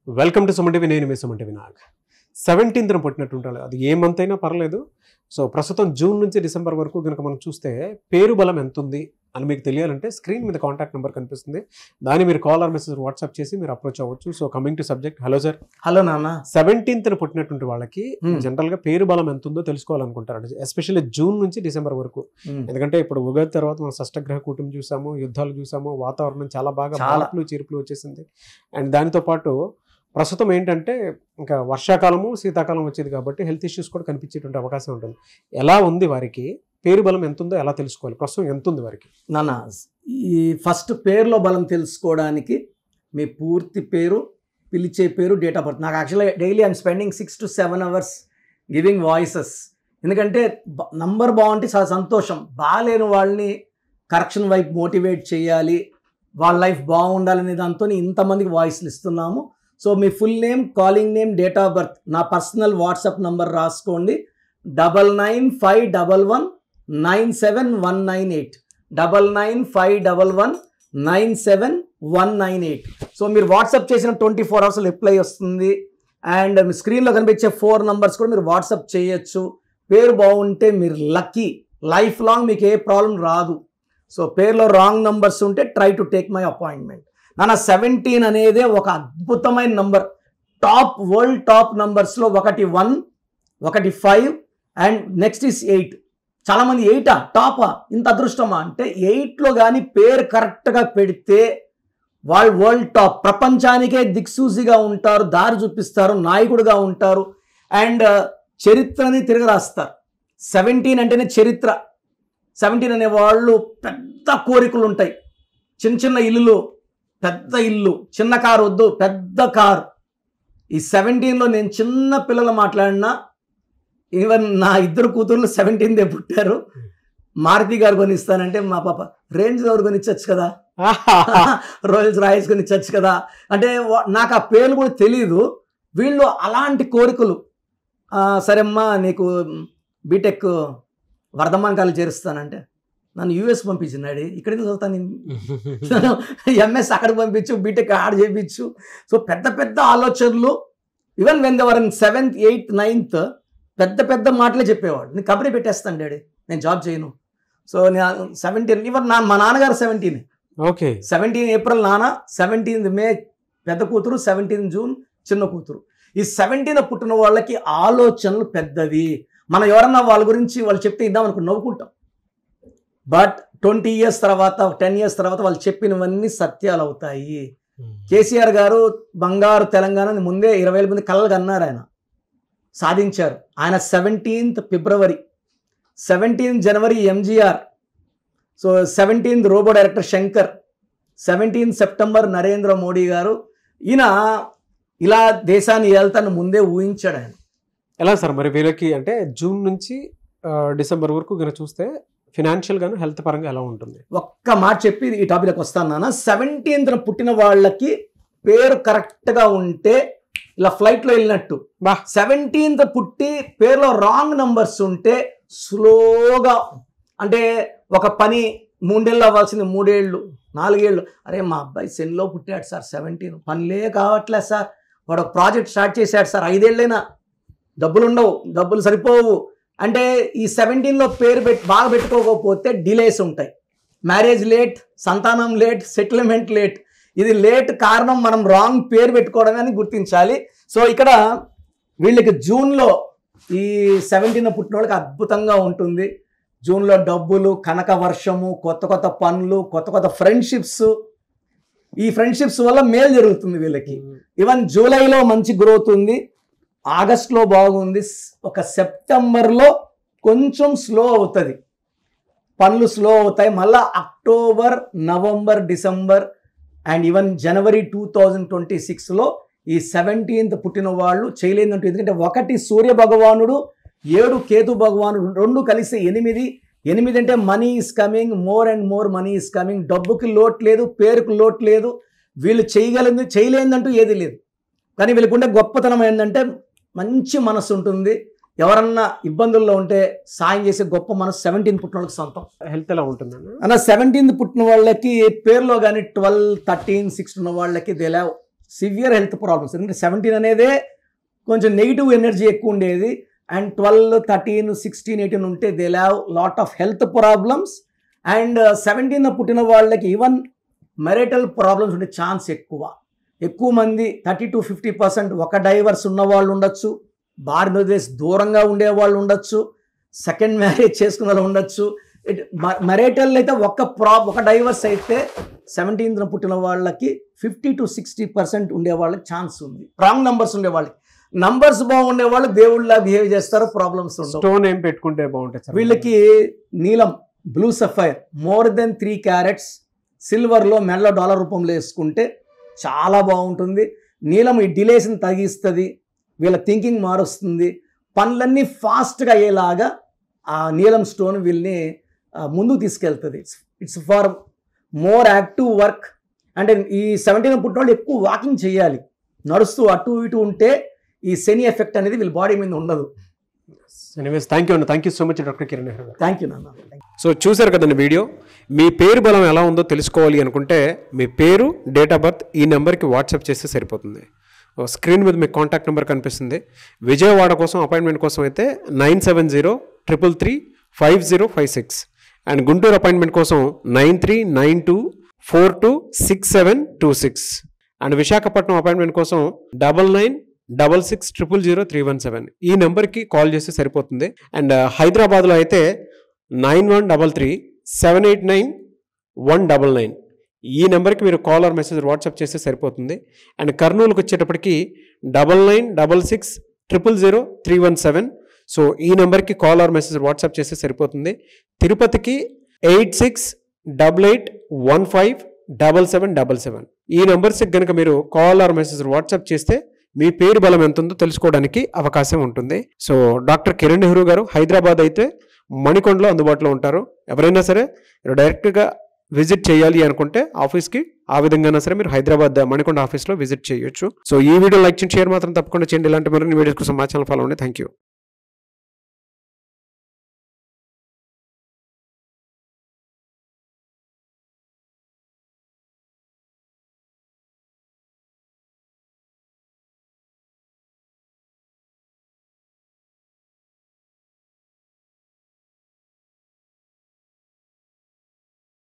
Welcome to Suman TV. నేను మీ Suman TV Nag. 17th పుట్టినట్టుంటాడు, అది ఏ month అయినా పర్లేదు. సో ప్రస్తుతం జూన్ నుంచి డిసెంబర్ వరకు కనుక మనం చూస్తే పేరు బలం ఎంత ఉంది అని మీకు తెలియాలంటే స్క్రీన్ మీద కాంటాక్ట్ నెంబర్ కనిపిస్తుంది, దాన్ని మీరు కాల్ ఆర్ మెసేజ్ వాట్సాప్ చేసి మీరు అప్రోచ్ అవ్వచ్చు. So coming to subject, hello sir. Hello నాన్న. 17th పుట్టినటువంటి వాళ్ళకి జనరల్ గా పేరు బలం ఎంత ఉందో తెలుసుకోవాలనుకుంటారు, ఎస్పెషల్లీ జూన్ నుంచి డిసెంబర్ వరకు. ఎందుకంటే ఇప్పుడు ఉగాది తర్వాత మనం షష్టగ్రహ కూటమి చూసాము, యుద్ధాలు చూసాము, వాతావరణం చాలా బాగా మార్పులు చీర్పులు వచ్చేసింది. అండ్ దానితో పాటు ప్రస్తుతం ఏంటంటే ఇంకా వర్షాకాలము శీతాకాలం వచ్చేది కాబట్టి హెల్త్ ఇష్యూస్ కూడా కనిపించేటువంటి అవకాశం ఉంటుంది. ఎలా ఉంది వారికి పేరు బలం ఎంత ఉందో ఎలా తెలుసుకోవాలి, ప్రస్తుతం ఎంత ఉంది వారికి? నాన్న, ఈ ఫస్ట్ పేరులో బలం తెలుసుకోవడానికి మీ పూర్తి పేరు, పిలిచే పేరు, డేట్ ఆఫ్ బర్త్. నాకు యాక్చువల్గా daily I'm spending 6 to 7 hours giving voices. ఎందుకంటే నంబర్ బాగుంటే చాలా సంతోషం, బాగాలేని వాళ్ళని కరెక్షన్ వైపు మోటివేట్ చేయాలి, వాళ్ళ లైఫ్ బాగుండాలనే దాంతో ఇంతమందికి వాయిస్లు ఇస్తున్నాము. So me full name, calling name, date of birth, నా పర్సనల్ వాట్సాప్ నంబర్ రాసుకోండి. 9951197198 9951197198. సో మీరు వాట్సాప్ చేసిన 24 hours రిప్లై వస్తుంది. అండ్ మీ స్క్రీన్లో కనిపించే 4 numbers కూడా మీరు వాట్సాప్ చేయొచ్చు. పేరు బాగుంటే మీరు లక్కీ, లైఫ్ లాంగ్ మీకు ఏ ప్రాబ్లం రాదు. సో పేరులో రాంగ్ నంబర్స్ ఉంటే try to take my appointment. నాన్న, 17 అనేది ఒక అద్భుతమైన నంబర్. టాప్ వరల్డ్ టాప్ నంబర్స్లో ఒకటి 1, ఒకటి 5 అండ్ నెక్స్ట్ ఇస్ 8. చాలామంది 8 టాపా, ఇంత అదృష్టమా అంటే 8లో కానీ పేరు కరెక్ట్గా పెడితే వాళ్ళు వరల్డ్ టాప్, ప్రపంచానికే దిక్సూసిగా ఉంటారు, దారి చూపిస్తారు, నాయకుడిగా ఉంటారు అండ్ చరిత్రని తిరగరాస్తారు. 17 అంటేనే చరిత్ర. 17 అనే వాళ్ళు పెద్ద కోరికలు ఉంటాయి, చిన్న చిన్న ఇల్లులు, పెద్ద ఇల్లు, చిన్న కారు వద్దు, పెద్ద కారు. ఈ 17లో నేను చిన్న పిల్లలు మాట్లాడినా, ఈవెన్ నా 2 కూతుర్లు 17th పుట్టారు. మారుతి గారు కొనిస్తానంటే మా పాప రేంజ్ రోవర్ కొనిచ్చచ్చు కదా, రోయల్స్ రాయల్స్ కొనిచ్చచ్చు కదా అంటే నాకు ఆ పేర్లు కూడా తెలియదు. వీళ్ళు అలాంటి కోరికలు. సరే అమ్మా, నీకు బీటెక్ వర్ధమాన్ కాలేజ్ చేరుస్తానంటే నన్ను యూఎస్ పంపించినాడు, ఇక్కడికి చదువుతాను నేను, ఎంఎస్ అక్కడికి పంపించు, బీటెక్ ఆడ చేయించు. సో పెద్ద పెద్ద ఆలోచనలు. Even when they were in 7th, 8th, 9th పెద్ద పెద్ద మాటలే చెప్పేవాడు. నేను కంపెనీ పెట్టేస్తాను డాడీ, నేను జాబ్ చేయను. సో నేను 17, ఈవెన్ మా నాన్నగారు 17. ఓకే, 17 April నాన్న, 17th May పెద్ద కూతురు, 17th June చిన్న కూతురు. ఈ 17 పుట్టిన వాళ్ళకి ఆలోచనలు పెద్దవి. మనం ఎవరన్నా వాళ్ళ గురించి వాళ్ళు చెప్తే ఇద్దామనుకో నవ్వుకుంటాం. బట్ 20 years తర్వాత, 10 years తర్వాత వాళ్ళు చెప్పినవన్నీ సత్యాలు అవుతాయి. కేసీఆర్ గారు బంగారు తెలంగాణని ముందే 20,000 మంది కలలుగా అన్నారు, ఆయన సాధించారు. ఆయన 17th February, 17th January MGR, so 17th robo director Shankar, 17th September Narendra Modi గారు. ఈయన ఇలా దేశాన్ని వెళ్తాను ముందే ఊహించాడు ఆయన. ఎలా సార్ మరి వీళ్ళకి అంటే జూన్ నుంచి డిసెంబర్ వరకు కనుక చూస్తే ఫినాన్షియల్ గాను హెల్త్ పరంగా ఎలా ఉంటుంది? ఒక్క మాట చెప్పి ఈ టాపిక్కి వస్తాను నాన్న. 17th పుట్టిన వాళ్ళకి పేరు కరెక్ట్గా ఉంటే ఇలా ఫ్లైట్లో వెళ్ళినట్టు. 17th పుట్టి పేరులో రాంగ్ నంబర్స్ ఉంటే స్లోగా, అంటే ఒక పని 3 ఏళ్ళు అవ్వాల్సింది 3 ఏళ్ళు, 4 ఏళ్ళు. అరే మా అబ్బాయి సెన్లో పుట్టాడు సార్, 17 పనిలే కావట్లేదు సార్, వాడు ఒక ప్రాజెక్ట్ స్టార్ట్ చేశాడు సార్, 5 ఏళ్ళైనా డబ్బులు ఉండవు, డబ్బులు సరిపోవు అంటే ఈ 17లో పేరు బాగా పెట్టుకోకపోతే డిలేస్ ఉంటాయి. మ్యారేజ్ లేట్, సంతానం లేట్, సెటిల్మెంట్ లేట్. ఇది లేట్ కారణం మనం రాంగ్ పేరు పెట్టుకోవడమే అని గుర్తించాలి. సో ఇక్కడ వీళ్ళకి జూన్లో ఈ 17 పుట్టిన వాళ్ళకి అద్భుతంగా ఉంటుంది. జూన్లో డబ్బులు, కనక వర్షము, కొత్త కొత్త పనులు, కొత్త కొత్త ఫ్రెండ్షిప్స్. ఈ ఫ్రెండ్షిప్స్ వల్ల మేలు జరుగుతుంది వీళ్ళకి. ఈవెన్ జూలైలో మంచి గ్రోత్ ఉంది, ఆగస్ట్లో బాగుంది, ఒక సెప్టెంబర్లో కొంచెం స్లో అవుతుంది, పనులు స్లో అవుతాయి. మళ్ళీ October, November, December and even January 2026లో ఈ 17th పుట్టిన వాళ్ళు చేయలేదంటూ. ఎందుకంటే 1 సూర్య భగవానుడు, 7 కేతు భగవానుడు, 2 కలిసి 8. 8 అంటే money is coming, more and more money is coming. డబ్బుకి లోటు లేదు, పేరుకు లోటు లేదు. వీళ్ళు చేయలేదంటూ ఏది లేదు. కానీ వీళ్ళకుండే గొప్పతనం ఏంటంటే మంచి మనసు ఉంటుంది. ఎవరన్నా ఇబ్బందుల్లో ఉంటే సాయం చేసే గొప్ప మనసు 17 పుట్టిన వాళ్ళకి సొంతం. హెల్త్ ఎలా ఉంటుంది అన్న? 17 పుట్టిన వాళ్ళకి పేరులో కానీ 12, 13, 6 ఉన్న వాళ్ళకి they have severe health problems. ఎందుకంటే 17 అనేదే కొంచెం నెగిటివ్ ఎనర్జీ ఎక్కువ ఉండేది. అండ్ 12, 13, 16, 18 ఉంటే they have lot of health problems. And 17 పుట్టిన వాళ్ళకి ఈవెన్ మెరిటల్ ప్రాబ్లమ్స్ ఉండే ఛాన్స్ ఎక్కువ మంది 30-50% ఒక డైవర్స్ ఉన్న వాళ్ళు ఉండొచ్చు, భారతదేశ్ దూరంగా ఉండే వాళ్ళు ఉండొచ్చు, సెకండ్ మ్యారేజ్ చేసుకున్న వాళ్ళు ఉండొచ్చు. మెరిటల్ అయితే ఒక డైవర్స్ అయితే 17 పుట్టిన వాళ్ళకి 50-60% ఉండే వాళ్ళకి ఛాన్స్ ఉంది. రాంగ్ నంబర్స్ ఉండే వాళ్ళకి. నంబర్స్ బాగుండే వాళ్ళు దేవుళ్ళ బిహేవ్ చేస్తారు, ప్రాబ్లమ్స్ ఉండవు. స్టోన్ ఏం పెట్టుకుంటే బాగుంటుంది? వీళ్ళకి నీలం, blue sapphire more than 3 carats సిల్వర్లో మెడలో డాలర్ రూపంలో వేసుకుంటే చాలా బాగుంటుంది. నీలం ఈ డిలేస్ని తగ్గిస్తుంది, వీళ్ళ థింకింగ్ మారుస్తుంది, పనులన్నీ ఫాస్ట్గా అయ్యేలాగా ఆ నీలం స్టోన్ వీళ్ళని ముందుకు తీసుకెళ్తుంది. It's for more active work. అంటే ఈ 17 పుట్టిన వాళ్ళు ఎక్కువ వాకింగ్ చేయాలి, నడుస్తూ అటు ఇటు ఉంటే ఈ శని ఎఫెక్ట్ అనేది వీళ్ళ బాడీ మీద ఉండదు. Anyways thank you so much doctor Kiran Nehru గారు. థ్యాంక్ యూ నాన్న. సో చూసారు కదండి వీడియో. మీ పేరు బలం ఎలా ఉందో తెలుసుకోవాలి అనుకుంటే మీ పేరు, డేట్ ఆఫ్ బర్త్ ఈ నెంబర్కి వాట్సాప్ చేస్తే సరిపోతుంది. స్క్రీన్ మీద మీకు కాంటాక్ట్ నెంబర్ కనిపిస్తుంది. విజయవాడ కోసం అపాయింట్మెంట్ కోసం అయితే 9703335056 అండ్ గుంటూరు అపాయింట్మెంట్ కోసం 9392426726 అండ్ విశాఖపట్నం అపాయింట్మెంట్ కోసం 9966000317 ఈ నెంబర్కి కాల్ చేస్తే సరిపోతుంది. అండ్ హైదరాబాద్లో అయితే 9133789199 ఈ నెంబర్కి మీరు కాల్ ఆర్ మెసేజ్ వాట్సాప్ చేస్తే సరిపోతుంది. అండ్ కర్నూలుకి వచ్చేటప్పటికి 9966000317 సో ఈ నెంబర్కి కాల్ ఆర్ మెసేజ్ వాట్సాప్ చేస్తే సరిపోతుంది. తిరుపతికి 8688157777 ఈ నెంబర్స్కి కనుక మీరు కాల్ ఆర్ మెసేజ్ వాట్సాప్ చేస్తే మీ పేరు బలం ఎంత ఉందో తెలుసుకోవడానికి అవకాశం ఉంటుంది. సో డాక్టర్ కిరణ్ నెహ్రూ గారు హైదరాబాద్ అయితే మణికొండలో అందుబాటులో ఉంటారు. ఎవరైనా సరే డైరెక్ట్గా విజిట్ చేయాలి అనుకుంటే ఆఫీస్కి ఆ విధంగా సరే మీరు హైదరాబాద్ మణికొండ ఆఫీస్లో విజిట్ చేయొచ్చు. సో ఈ వీడియో లైక్ చేయండి, షేర్ మాత్రం తప్పకుండా చేయండి. ఇలాంటి మరిన్ని వీడియోస్ కోసం మా ఛానల్ ఫాలో అవ్వండి. Thank you.